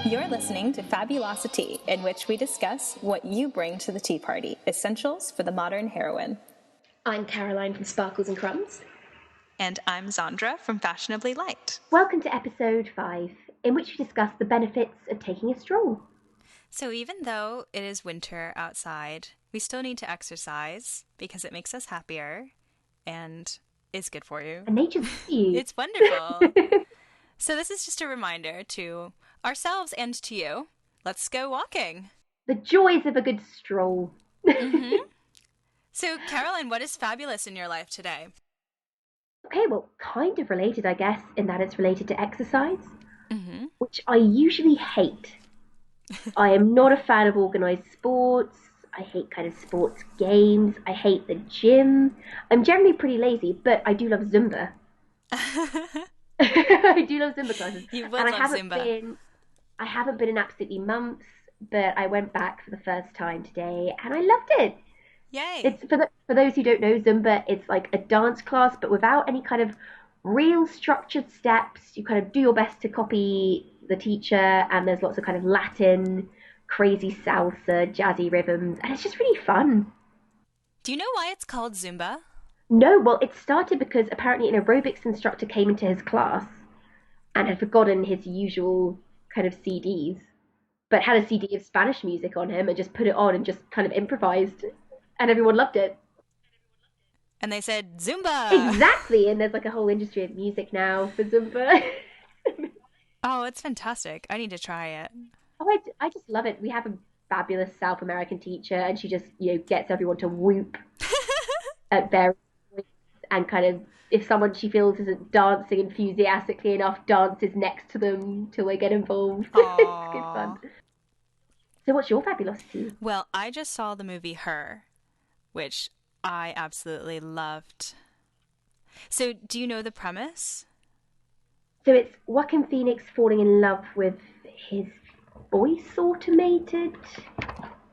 You're listening to FabulosiTEA, in which we discuss what you bring to the tea party, essentials for the modern heroine. I'm Caroline from Sparkles and Crumbs. And I'm Xandra from Fashionably Light. Welcome to episode 5, in which we discuss the benefits of taking a stroll. So even though it is winter outside, we still need to exercise because it makes us happier and is good for you. And nature's cute. It's wonderful. So this is just a reminder to ourselves and to you. Let's go walking. The joys of a good stroll. Mm-hmm. So, Caroline, what is fabulous in your life today? Okay, well, kind of related, I guess, in that it's related to exercise, Mm-hmm. which I usually hate. I am not a fan of organised sports. I hate kind of sports games. I hate the gym. I'm generally pretty lazy, but I do love Zumba. I do love Zumba classes. You would love Zumba. I haven't been in absolutely months, but I went back for the first time today and I loved it. Yay. It's for those who don't know, Zumba, it's like a dance class, but without any kind of real structured steps. You kind of do your best to copy the teacher, and there's lots of kind of Latin, crazy salsa, jazzy rhythms, and it's just really fun. Do you know why it's called Zumba? No, well, it started because apparently an aerobics instructor came into his class and had forgotten his usual kind of CDs, but had a CD of Spanish music on him and just put it on and just kind of improvised, and everyone loved it. And they said, Zumba! Exactly, and there's like a whole industry of music now for Zumba. Oh, it's fantastic. I need to try it. Oh, I just love it. We have a fabulous South American teacher, and she just, gets everyone to whoop at various points, and kind of, if someone she feels isn't dancing enthusiastically enough, dances next to them till they get involved. It's good fun. So what's your fabulosity? Well, I just saw the movie Her, which I absolutely loved. So, do you know the premise? So it's Joaquin Phoenix falling in love with his voice automated.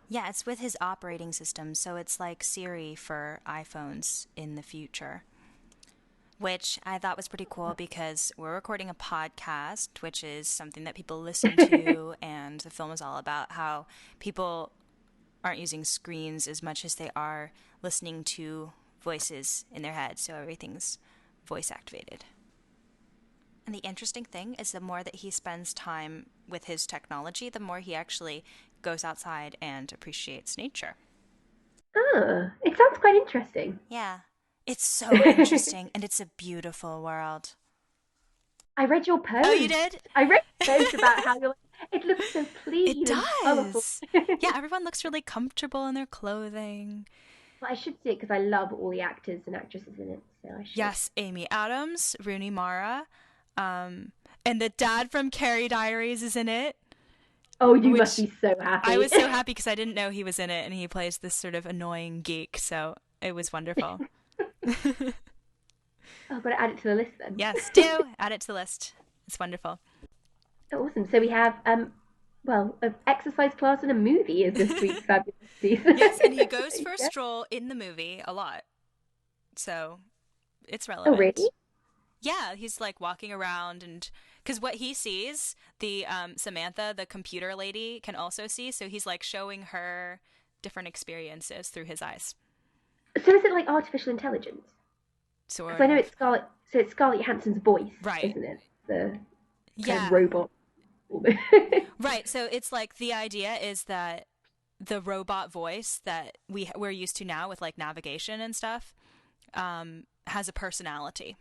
Yeah, it's with his operating system, so it's like Siri for iPhones in the future. Which I thought was pretty cool because we're recording a podcast, which is something that people listen to, and the film is all about how people aren't using screens as much as they are listening to voices in their head, so everything's voice activated. And the interesting thing is the more that he spends time with his technology, the more he actually goes outside and appreciates nature. Ah, it sounds quite interesting. Yeah. It's so interesting, and it's a beautiful world. I read your post. Oh, you did? I read your post about how it looks so clean. It does. And Yeah, everyone looks really comfortable in their clothing. Well, I should see it because I love all the actors and actresses in it. So I should. Yes, Amy Adams, Rooney Mara, and the dad from Carrie Diaries is in it. Oh, you must be so happy. I was so happy because I didn't know he was in it, and he plays this sort of annoying geek, so it was wonderful. I've got to add it to the list then. Yes, do add it to the list. It's wonderful. Awesome. So we have an exercise class and a movie as this week's fabulous. Yes, and he goes for a stroll in the movie a lot, so it's relevant. Oh, really? Yeah, he's like walking around, and because what he sees, the Samantha, the computer lady, can also see, so he's like showing her different experiences through his eyes. So is it like artificial intelligence? Because I know it's Scarlett. So it's Scarlett Johansson's voice, right? Isn't it? The kind of robot. Right. So it's like the idea is that the robot voice that we're used to now with like navigation and stuff has a personality.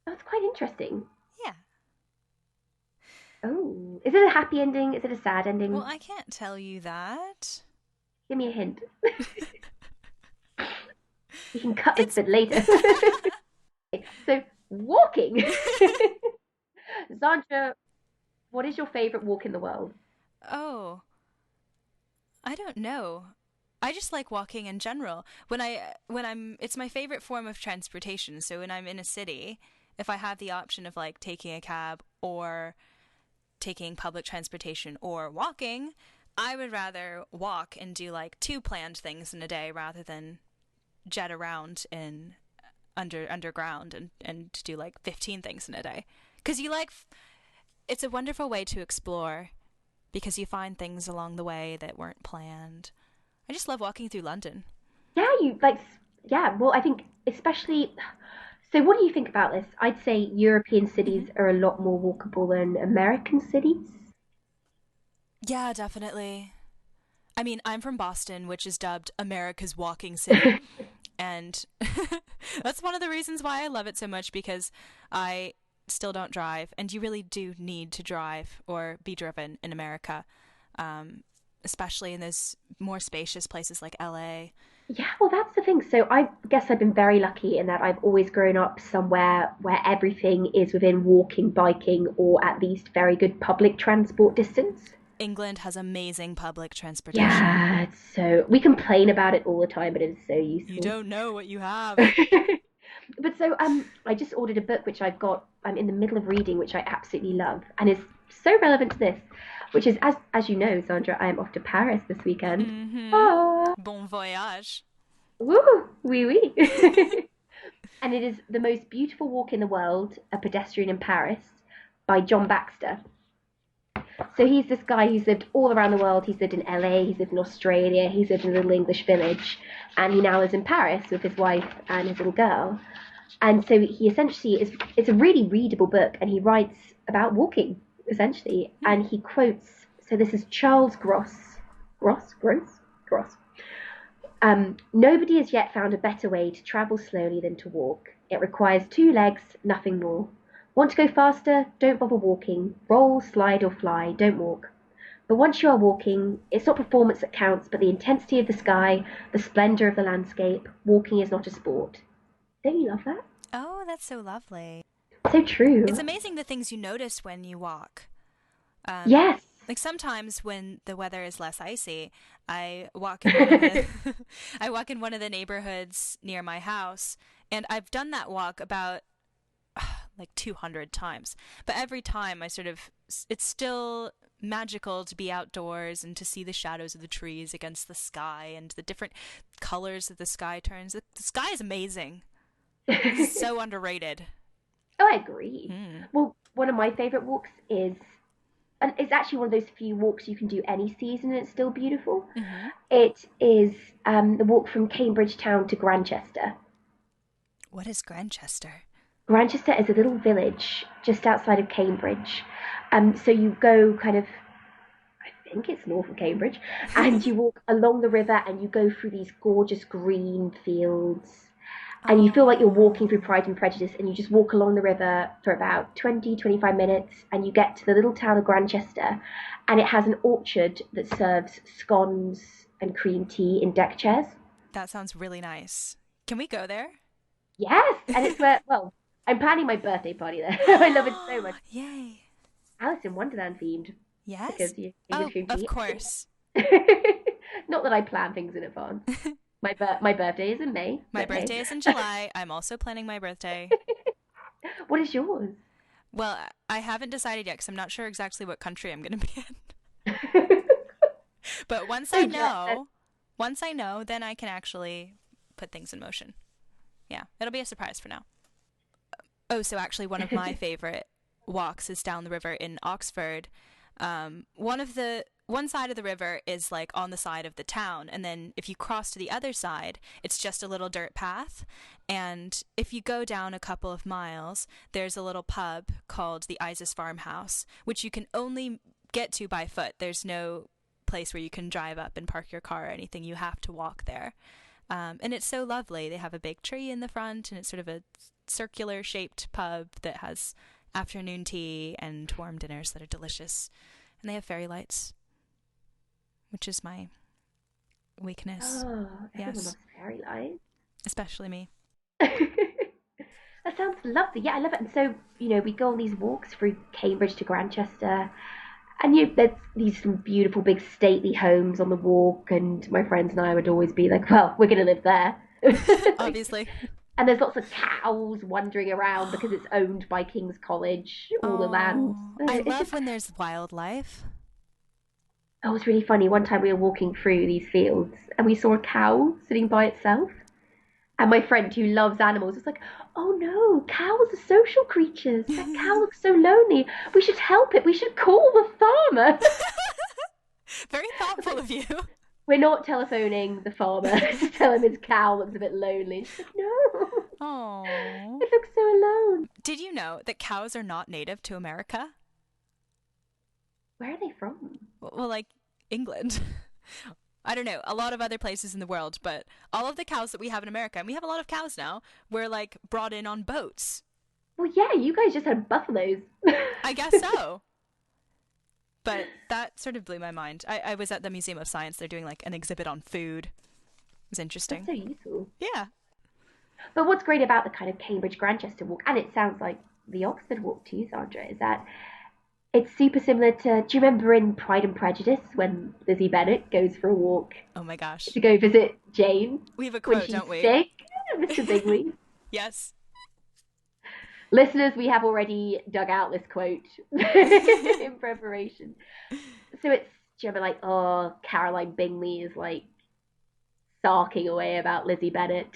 Oh, it's quite interesting. Yeah. Oh, is it a happy ending? Is it a sad ending? Well, I can't tell you that. Give me a hint. You can cut this bit later. So, walking. Xandra, what is your favourite walk in the world? Oh, I don't know. I just like walking in general. It's my favorite form of transportation. So when I'm in a city, if I have the option of like taking a cab or taking public transportation or walking, I would rather walk and do like 2 planned things in a day rather than jet around in underground and to do like 15 things in a day. Because it's a wonderful way to explore because you find things along the way that weren't planned. I just love walking through London. Yeah, you like, yeah, well, I think especially. So, what do you think about this? I'd say European Hmm. cities are a lot more walkable than American cities. Yeah, definitely. I mean, I'm from Boston, which is dubbed America's Walking City. And that's one of the reasons why I love it so much because I still don't drive. And you really do need to drive or be driven in America, um, especially in those more spacious places like LA. Yeah, well, that's the thing. So, I guess I've been very lucky in that I've always grown up somewhere where everything is within walking, biking, or at least very good public transport distance. England has amazing public transportation. Yeah, so we complain about it all the time, but it is so You useful. don't know what you have. But so I just ordered a book which I'm in the middle of reading, which I absolutely love, and is so relevant to this, which is as you know, Sandra, I am off to Paris this weekend. Mm-hmm. Ah, Bon voyage. woo, oui, oui. And it is The Most Beautiful Walk in the World, A Pedestrian in Paris, by John Baxter. So he's this guy who's lived all around the world. He's lived in LA, he's lived in Australia, he's lived in a little English village, and he now lives in Paris with his wife and his little girl. And so he essentially it's a really readable book, and he writes about walking essentially, Hmm. and he quotes. So this is Charles Gross. Nobody has yet found a better way to travel slowly than to walk. It requires two legs, nothing more. Want to go faster? Don't bother walking. Roll, slide, or fly. Don't walk. But once you are walking, it's not performance that counts, but the intensity of the sky, the splendor of the landscape. Walking is not a sport. Don't you love that? Oh, that's so lovely. So It's true. amazing the things you notice when you walk. Um, Yes. like sometimes when the weather is less icy, I walk in one of the I walk in one of the neighborhoods near my house, and I've done that walk about like 200 times. But every time I sort of it's still magical to be outdoors and to see the shadows of the trees against the sky and the different colors that the sky turns. The sky is amazing. It's Oh, so underrated. I agree. Mm. Well, one of my favorite walks is, and it's actually one of those few walks you can do any season and it's still beautiful. Mm-hmm. It is the walk from Cambridge town to Grantchester. What is Grantchester? Grantchester is a little village just outside of Cambridge. So you go kind of, I think it's north of Cambridge, and you walk along the river and you go through these gorgeous green fields. And you feel like you're walking Oh, through Pride and Prejudice, and you just walk along the river for about 20-25 minutes, and you get to the little town of Grantchester, and it has an orchard that serves scones and cream tea in deck chairs. that sounds really nice. Can we go there? Yes, and it's where, well, I'm planning my birthday party there. I love it so much. Yay. Alice in Wonderland themed, Yes? because you English Oh, cream of tea. course. Not that I plan things in advance. My birthday is in May, My but hey. birthday is in July. I'm also planning my birthday. What is yours? Well, I haven't decided yet because I'm not sure exactly what country I'm going to be in. But So yeah, once I know, then I can actually put things in motion. Yeah, it'll be a surprise for now. Oh, so actually, one of my favorite walks is down the river in Oxford. One side of the river is like on the side of the town, and then if you cross to the other side, it's just a little dirt path. And if you go down a couple of miles, there's a little pub called the Isis Farmhouse, which you can only get to by foot. There's no place where you can drive up and park your car or anything. You have to walk there. And it's so lovely. They have a big tree in the front, and it's sort of a circular shaped pub that has afternoon tea and warm dinners that are delicious. And they have fairy lights, which is my weakness. oh, everyone Yes, loves fairy lights. especially me. That sounds lovely. Yeah, I love it. And so, we go on these walks through Cambridge to Grantchester, and there's these some beautiful, big, stately homes on the walk. And my friends and I would always be like, "Well, we're going to live there." Like, Obviously. and there's lots of cows wandering around because it's owned by King's College, all the land. Oh, I It's love just, when there's wildlife. oh, it's really funny. One time we were walking through these fields and we saw a cow sitting by itself. And my friend who loves animals was like, "Oh no, cows are social creatures. That cow looks so lonely. We should help it. We should call the farmer." Very I was thoughtful like, of you. "We're not telephoning the farmer to tell him his cow looks a bit lonely." And she's like, "No, Oh. it looks so alone." Did you know that cows are not native to America? Where are they from? Well, like England. I don't know, a lot of other places in the world, but all of the cows that we have in America, and we have a lot of cows now, were like brought in on boats. Well, yeah, you guys just had buffaloes. I guess so. But that sort of blew my mind. I was at the Museum of Science. They're doing like an exhibit on food. It was That's interesting. so useful. Yeah. But what's great about the kind of Cambridge Grantchester walk, and it sounds like the Oxford walk too, Sandra, is that it's super similar to. Do you remember in Pride and Prejudice when Lizzie Bennet goes for a walk Oh my gosh. to go visit Jane We have a when quote, she's don't we? sick? Mr. Bingley. Yes. Listeners, we have already dug out this quote in preparation. So it's, do you remember, like, oh, Caroline Bingley is like sarking away about Lizzie Bennet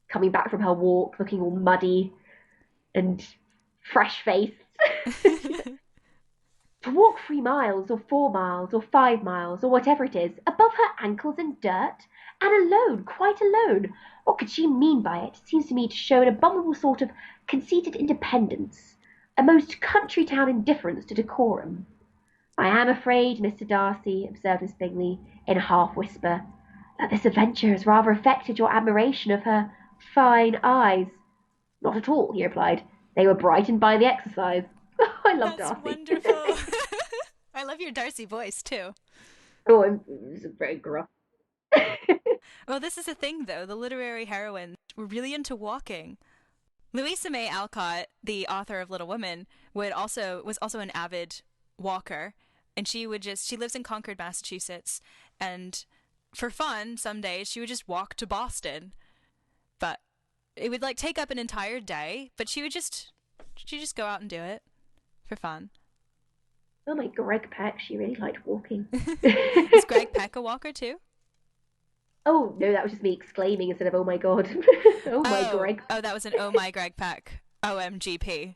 coming back from her walk looking all muddy and fresh faced. To walk 3 miles or 4 miles or 5 miles or whatever it is, above her ankles in dirt, and alone, quite alone. What could she mean by it? Seems to me to show an abominable sort of conceited independence, a most country town indifference to decorum. I am afraid, Mr. Darcy, observed Miss Bingley, in a half whisper, that this adventure has rather affected your admiration of her fine eyes. Not at all, he replied. They were brightened by the exercise. I love That's Darcy. wonderful. I love your Darcy voice too. Oh, I'm very gruff. Well, this is a thing though. The literary heroines were really into walking. Louisa May Alcott, the author of Little Women, was also an avid walker, and she lives in Concord, Massachusetts, and for fun, some days she would just walk to Boston, but it would like take up an entire day, but she'd just go out and do it for fun. Oh my, Greg Peck, she really liked walking. Is Greg Peck a walker too? Oh, no, that was just me exclaiming instead of, oh my God. Oh my, Oh, Greg. oh, that was an oh my Greg Peck. OMGP.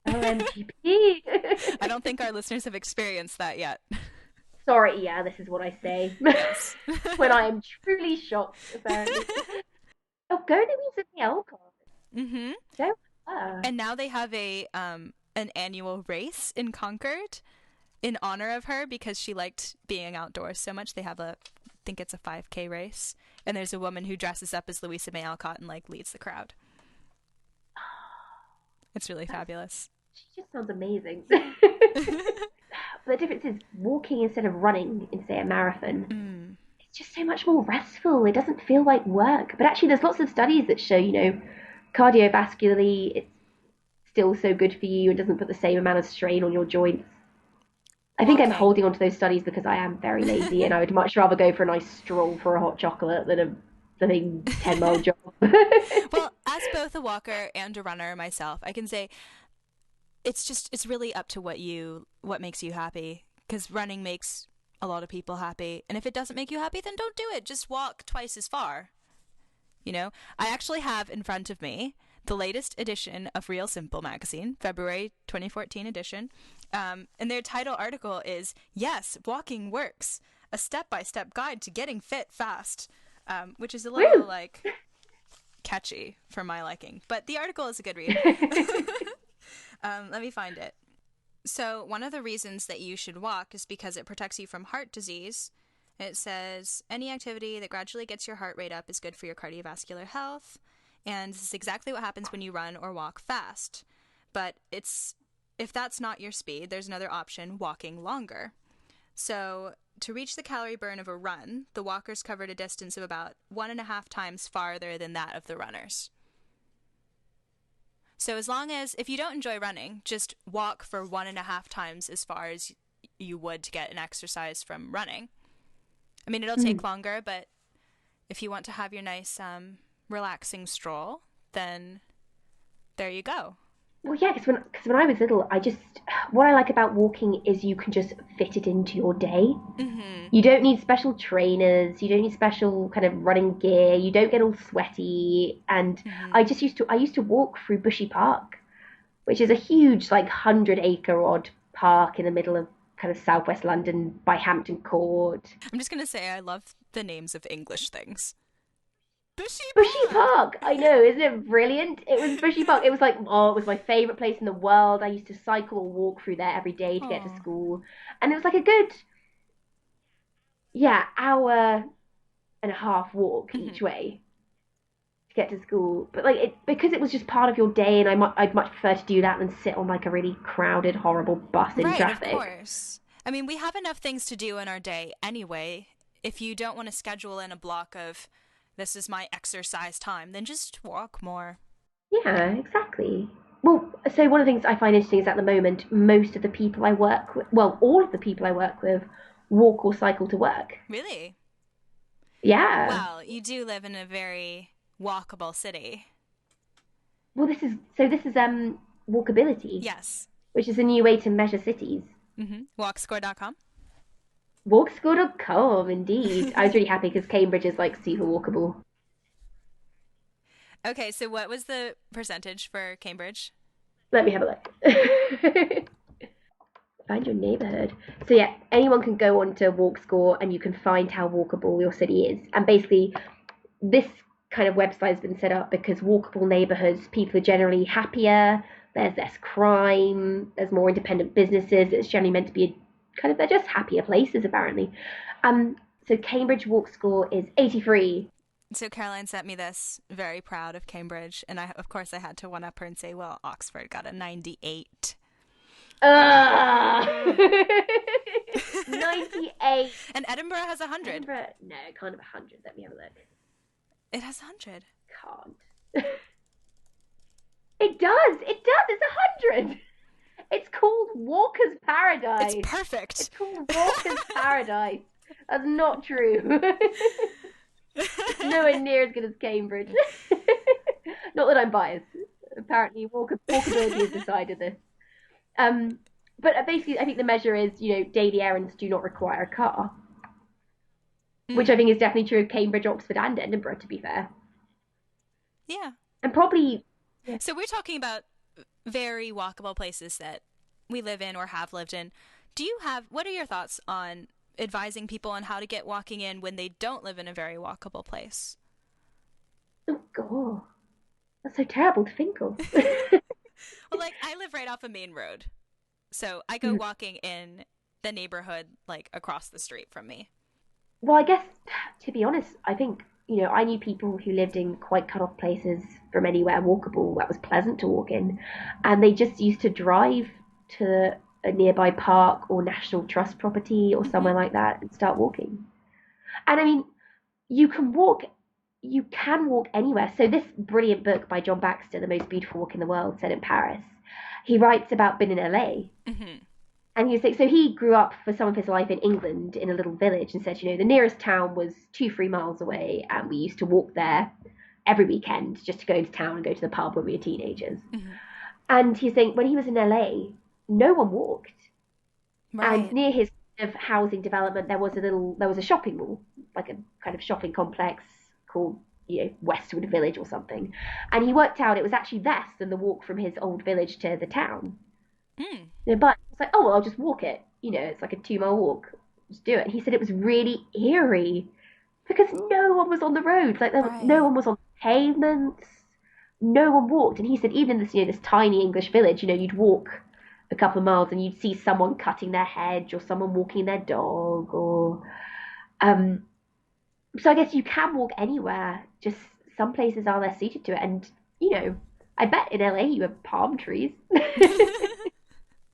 OMGP. I don't think our listeners have experienced that yet. Sorry, yeah, this is what I say. Yes. When I am truly shocked, apparently. Oh, go to Louisa May Alcott. Mm-hmm. Go her. And now they have a an annual race in Concord in honor of her because she liked being outdoors so much. They have I think it's a 5K race, and there's a woman who dresses up as Louisa May Alcott and like leads the crowd. It's really fabulous. She just sounds amazing. The difference is walking instead of running in, say, a marathon. Mm. It's just so much more restful. It doesn't feel like work. But actually, there's lots of studies that show, cardiovascularly, it's still so good for you and doesn't put the same amount of strain on your joints. I think I'm Walking. holding on to those studies because I am very lazy and I would much rather go for a nice stroll for a hot chocolate than a blooming 10-mile jog. Well, as both a walker and a runner myself, I can say it's really up to what makes you happy, because running makes a lot of people happy, and if it doesn't make you happy, then don't do it. Just walk twice as far. I actually have in front of me the latest edition of Real Simple magazine, February 2014 edition. And their title article is, "Yes, Walking Works, a step-by-step guide to getting fit fast," which is a little, Woo! catchy for my liking. But the article is a good read. Let me find it. So one of the reasons that you should walk is because it protects you from heart disease. It says, any activity that gradually gets your heart rate up is good for your cardiovascular health. And this is exactly what happens when you run or walk fast. But if that's not your speed, there's another option, walking longer. So to reach the calorie burn of a run, the walkers covered a distance of about 1.5 times farther than that of the runners. So if you don't enjoy running, just walk for 1.5 times as far as you would to get an exercise from running. I mean, it'll take longer, but if you want to have your nice, relaxing stroll, then there you go. Well, yeah, because when I was little, what I like about walking is you can just fit it into your day. Hmm. You don't need special trainers. You don't need special kind of running gear. You don't get all sweaty. And Hmm. I used to walk through Bushy Park, which is a huge, like 100-acre odd park in the middle of kind of southwest London by Hampton Court. I'm just gonna say I love the names of English things. Bushy Bushy Park. Park, I know, isn't it brilliant? It was Bushy Park. It was like, oh, it was my favorite place in the world. I used to cycle or walk through there every day to get to Oh. school, and it was like a good, yeah, hour and a half walk Hmm. each way to get to school. But like it because it was just part of your day, and I'd much prefer to do that than sit on like a really crowded, horrible bus in Right, of traffic. course. I mean, we have enough things to do in our day anyway. If you don't want to schedule in a block of this is my exercise time, then just walk more. Yeah, exactly. Well, so one of the things I find interesting is at the moment, most of the people I work with, well, all of the people I work with, walk or cycle to work. Really? Yeah. Well, you do live in a very walkable city. Well, this is Walkability, Yes. which is a new way to measure cities. Walkscore.com. Walkscore.com, indeed. I was really happy because Cambridge is like super walkable. Okay, so what was the percentage for Cambridge? Let me have a look. Find your neighborhood. So yeah, anyone can go on to WalkScore and you can find how walkable your city is. And basically, this kind of website has been set up because walkable neighborhoods, people are generally happier. There's less crime. There's more independent businesses. It's generally meant to be they're just happier places apparently. Um, so Cambridge Walk Score is 83. So Caroline sent me this, very proud of Cambridge, and of course I had to one up her and say, well, Oxford got a 98. 98. And Edinburgh has 100. Edinburgh, no, kind of 100. Let me have a look. It has 100. Can't. It does. It does. It's 100. It's called Walker's It's Paradise. perfect. It's called Walker's Paradise. That's not true. It's nowhere near as good as Cambridge. Not that I'm biased. Apparently, walkability has decided this. Um, but basically, I think the measure is, daily errands do not require a car, which I Mm, think is definitely true of Cambridge, Oxford, and Edinburgh, to be fair. yeah. And probably, yeah. So we're talking about very walkable places that we live in or have lived in. What are your thoughts on advising people on how to get walking in when they don't live in a very walkable place? Oh, God. That's so terrible to think of. Well, like I live right off a main road. So I go walking in the neighborhood like across the street from me. Well, I guess, to be honest, I think, I knew people who lived in quite cut off places from anywhere walkable that was pleasant to walk in. And they just used to drive to a nearby park or National Trust property or Hmm. somewhere like that and start walking. And I mean, you can walk. You can walk anywhere. So this brilliant book by John Baxter, The Most Beautiful Walk in the World, set in Paris, he writes about being in LA. Hmm. And he was like, so he grew up for some of his life in England in a little village and said, the nearest town was 2, 3 miles away. And we used to walk there every weekend just to go into town and go to the pub when we were teenagers. Hmm. And he's saying when he was in LA, no one walked. And Right. near his housing development, there was a shopping mall, like a kind of shopping complex called, Westwood Village or something. And he worked out it was actually less than the walk from his old village to the town. Mm. But it's like, oh, well, I'll just walk it. It's like a 2 mile walk. Just do it. And he said it was really eerie because no one was on the roads. Like no Right. one was on pavements. No one walked. And he said even in this tiny English village, you'd walk a couple of miles and you'd see someone cutting their hedge or someone walking their dog or um. So I guess you can walk anywhere. Just some places are less suited to it. And I bet in LA you have palm trees.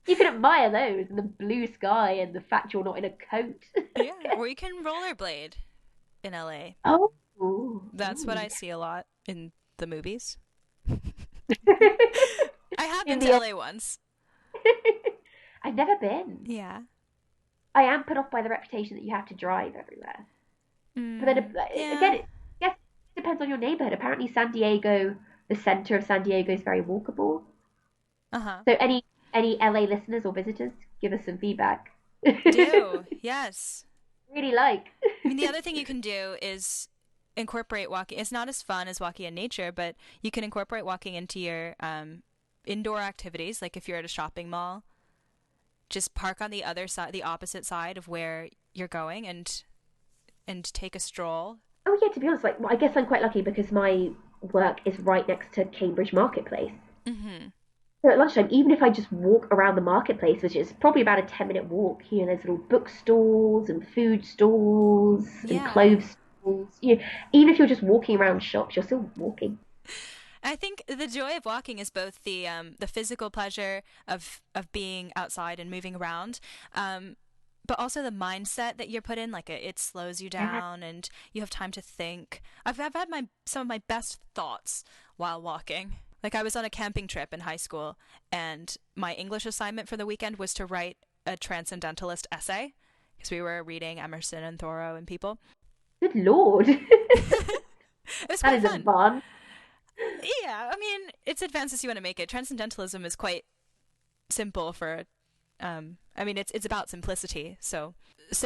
You can admire those and the blue sky and the fact you're not in a coat. Yeah. Or you can rollerblade in LA. Oh, ooh, That's what ooh. I see a lot in the movies. I have been In to the LA once. I've never been. Yeah. I am put off by the reputation that you have to drive everywhere. But then again, Yeah. it I guess it depends on your neighborhood. Apparently, San Diego, the center of San Diego, is very walkable. Uh huh. So any LA listeners or visitors, give us some feedback. Do, yes. Really like. I mean, the other thing you can do is incorporate walking. It's not as fun as walking in nature, but you can incorporate walking into your indoor activities. Like if you're at a shopping mall, just park on the other side, the opposite side of where you're going, and take a stroll. Oh yeah, to be honest, like well, I guess I'm quite lucky because my work is right next to Cambridge Marketplace. Mm-hmm. So at lunchtime, even if I just walk around the marketplace, which is probably about a 10-minute walk, there's little bookstores and food stalls and Yeah. clothes stalls. Even if you're just walking around shops, you're still walking. I think the joy of walking is both the physical pleasure of being outside and moving around, but also the mindset that you're put in. Like it slows you Yeah. down, and you have time to think. I've had some of my best thoughts while walking. Like I was on a camping trip in high school, and my English assignment for the weekend was to write a transcendentalist essay because we were reading Emerson and Thoreau and people. Good Lord. It was That quite is fun. advanced. Yeah, I mean, it's advanced as you want to make it. Transcendentalism is quite simple for I mean it's about simplicity. So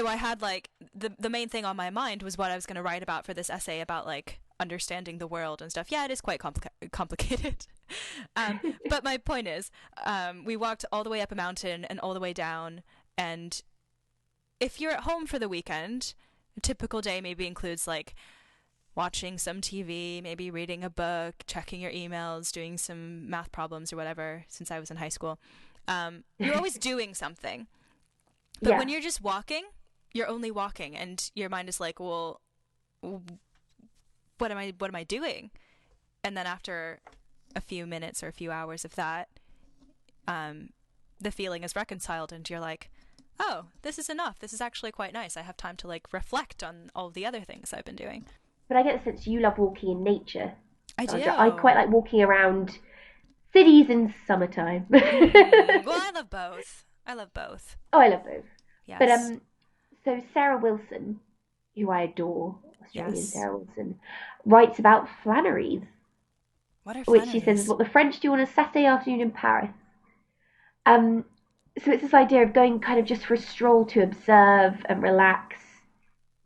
I had like the main thing on my mind was what I was going to write about for this essay about like understanding the world and stuff. Yeah, it is quite complicated. But my point is, we walked all the way up a mountain and all the way down, and if you're at home for the weekend, a typical day maybe includes like watching some TV, maybe reading a book, checking your emails, doing some math problems or whatever, since I was in high school. You're always doing something. But Yeah. when you're just walking, you're only walking, and your mind is like, well, what am I doing? And then after a few minutes or a few hours of that, the feeling is reconciled, and you're like, oh, this is enough. This is actually quite nice. I have time to like reflect on all the other things I've been doing. But I get the sense you love walking in nature, I Sandra. I quite do. like walking around cities in summertime. Well, I love both. I love both. Oh, I love both. But Yes. so Sarah Wilson, who I adore, Australian Yes. Sarah Wilson, writes about Flannery's, What are which she says is Flannery's? what the French do on a Saturday afternoon in Paris. Um, so it's this idea of going kind of just for a stroll to observe and relax,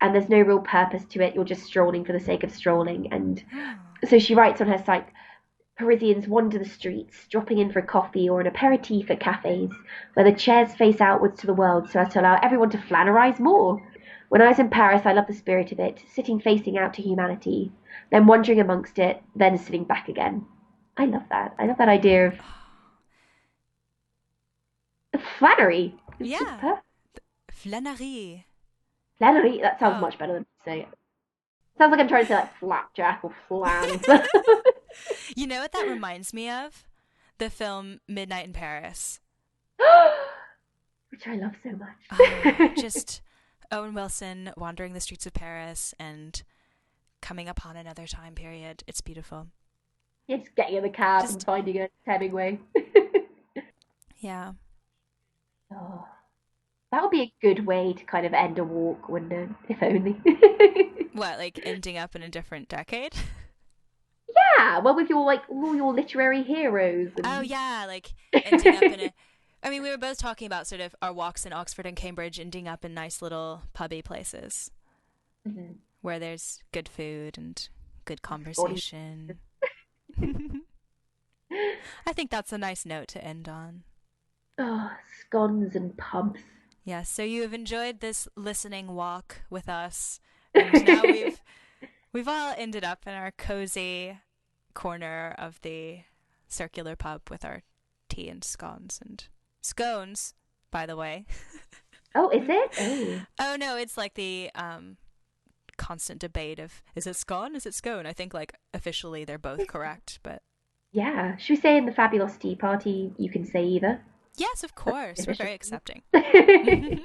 and there's no real purpose to it. You're just strolling for the sake of strolling. And Oh. so she writes on her site, Parisians wander the streets, dropping in for a coffee or an aperitif at cafes, where the chairs face outwards to the world so as to allow everyone to flannerise more. When I was in Paris, I loved the spirit of it, sitting facing out to humanity, then wandering amongst it, then sitting back again. I love that. I love that idea of flannery. It's just Yeah. perfect. Flannery. Flannery, that sounds Oh. much better than saying it. Sounds like I'm trying to say like flapjack or flan. You know what that reminds me of? The film Midnight in Paris. Which I love so Oh, much. just Owen Wilson wandering the streets of Paris and coming upon another time period. It's beautiful. Yeah, just getting in the cab and Just, finding a Hemingway. yeah. Oh, that would be a good way to kind of end a walk, wouldn't it? If only. What, like ending up in a different decade? Yeah, well, with your like all your literary heroes Oh, and yeah, like ending up in a. I mean, we were both talking about sort of our walks in Oxford and Cambridge, ending up in nice little pubby places Mhm. where there's good food and good Scotty. conversation. I think that's a nice note to end on. Oh, scones and pubs. Yes, so you have enjoyed this listening walk with us, and now we've all ended up in our cozy corner of the circular pub with our tea and scones, by the way. Oh, is it? Oh, Oh no, it's like the constant debate of is it scone, is it scone? I think like officially they're both correct, but yeah. Should we say in the FabulosiTEA party you can say either? yes, of That's course, the we're official very accepting. thing.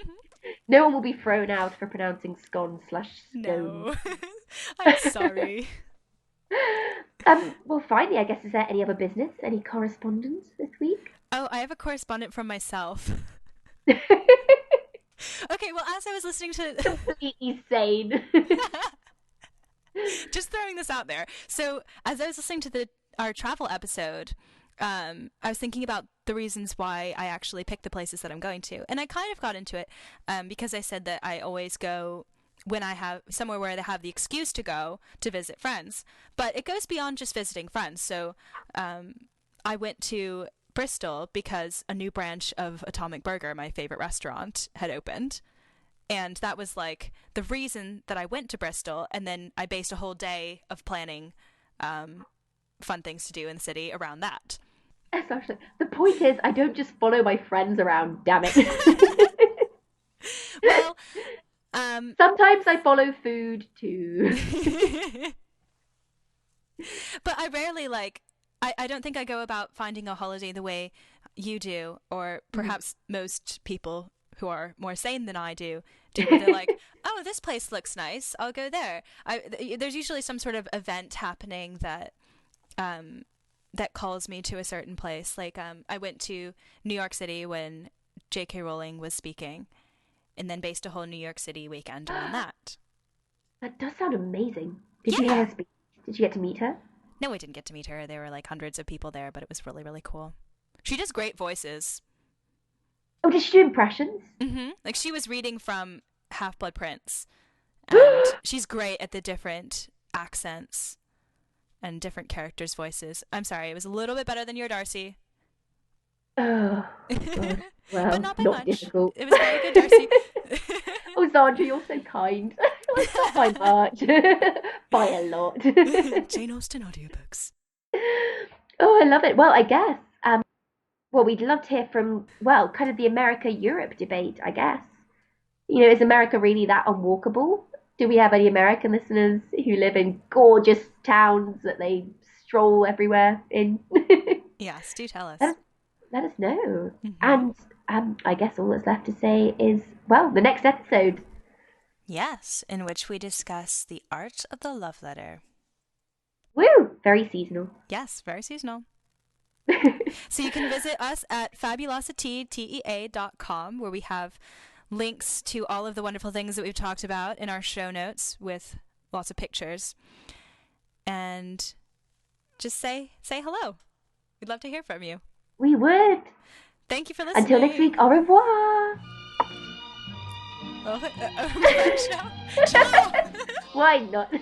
No one will be thrown out for pronouncing scone slash scone. No, I'm sorry. Well, finally, I guess, is there any other business? Any correspondence this week? Oh, I have a correspondent from myself. Okay, well, as I was listening to Completely sane. just throwing this out there. So, as I was listening to the our travel episode, I was thinking about the reasons why I actually pick the places that I'm going to. And I kind of got into it because I said that I always go when I have somewhere where they have the excuse to go to visit friends. But it goes beyond just visiting friends. So I went to Bristol because a new branch of Atomic Burger, my favorite restaurant, had opened. And that was like the reason that I went to Bristol. And then I based a whole day of planning fun things to do in the city around that. Actually, the point is, I don't just follow my friends around, damn it. Well, sometimes I follow food too. But I rarely I don't think I go about finding a holiday the way you do, or perhaps most people who are more sane than I do, where they're like, oh, this place looks nice, I'll go there. There's usually some sort of event happening that that calls me to a certain place. Like I went to New York City when J.K. Rowling was speaking, and then based a whole New York City weekend around that. That does sound amazing. Did you hear her speak? Did you get to meet her? No, I didn't get to meet her. There were like hundreds of people there, but it was really, really cool. She does great voices. Oh, did she do impressions? Mm-hmm. Like she was reading from Half-Blood Prince, and she's great at the different accents and different characters' voices. I'm sorry, it was a little bit better than your Darcy. Oh, God. Well, but not by much. Difficult. It was very good, Darcy. Oh, Xandra, you're so kind. Not by much. By a lot. Jane Austen audiobooks. Oh, I love it. Well, I guess. Well, we'd love to hear from, well, kind of the America-Europe debate, I guess. You know, is America really that unwalkable? Do we have any American listeners who live in gorgeous towns that they stroll everywhere in? Yes, do tell us. Let us know. And I guess all that's left to say is, well, the next episode. Yes, in which we discuss the art of the love letter. Woo! Very seasonal. Yes, very seasonal. So you can visit us at FabulosiTEA.com, where we have links to all of the wonderful things that we've talked about in our show notes with lots of pictures. And just say hello. We'd love to hear from you. We would. Thank you for listening. Until next week, au revoir. Ciao. Why not?